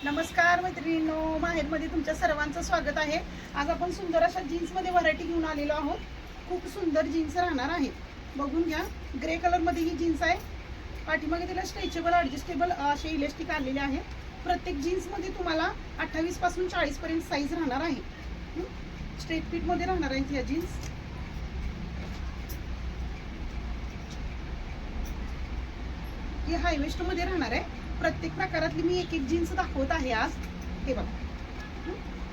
नमस्कार मैत्रिणींनो, माहेरमध्ये तुमच्या सर्वांचं स्वागत आहे। आज आपण सुंदर अशा जीन्समध्ये व्हरायटी घेऊन आलेलो आहोत। खूप सुंदर जीन्स राहणार आहे, बघून घ्या। ग्रे कलरमध्ये ही जीन्स आहे। पाठीमागे तिला स्ट्रेचेबल ॲडजस्टेबल असे इलास्टिक आलेले आहे। प्रत्येक जीन्समध्ये तुम्हाला 28 पासून 40 पर्यंत साईज राहणार आहे। स्ट्रेट फिटमध्ये राहणार आहे या जीन्स। ही हाय वेस्टमध्ये राहणार आहे। प्रत्येक प्रकारातली मी एक एक जीन्स दाखवत आहे आज। हे बघा,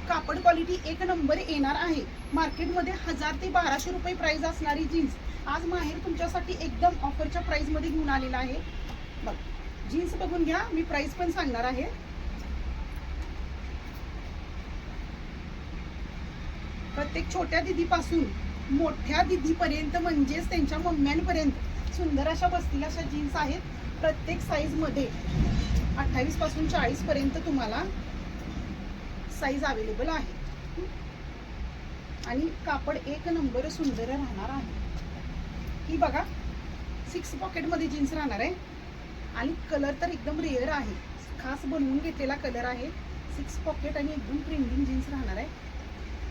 कापड क्वालिटी एक नंबर येणार आहे। मार्केटमध्ये 1000 ते 1200 रुपये प्राइस असणारी जीन्स आज माहेर तुमच्यासाठी एकदम ऑफरच्या प्राइस मध्ये घेऊन आलेला आहे। बघ, जीन्स बघून घ्या, मी प्राइस पण सांगणार आहे। प्रत्येक छोट्या दीदीपासून मोठ्या दीदीपर्यंत म्हणजेच त्यांच्या मम्म्यांपर्यंत सुंदर अशा बसतील अशा जीन्स आहेत। प्रत्येक साईज मध्ये 28 पासून 40 पर्यंत तुम्हाला साईज अवेलेबल आहे आणि कापड एक नंबर सुंदर राहणार आहे। ही बघा, 6 पॉकेट मध्ये जीन्स राहणार आहे आणि कलर तर एकदम रेअर आहे, खास बनवून घेतलेला कलर आहे। 6 पॉकेट आणि एकदम ट्रेंडिंग जीन्स राहणार आहे।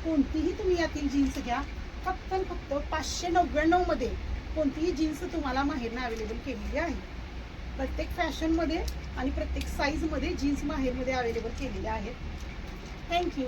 कोणतीही तुम्ही यातील जीन्स घ्या, फक्त 599 मध्ये कोणतीही जीन्स तुम्हाला माहेरने अवेलेबल केलेली आहे। प्रत्येक फॅशन मध्ये आणि प्रत्येक साईज मध्ये जीन्स माहेरमध्ये अवेलेबल केलेल्या आहेत। थँक्यू।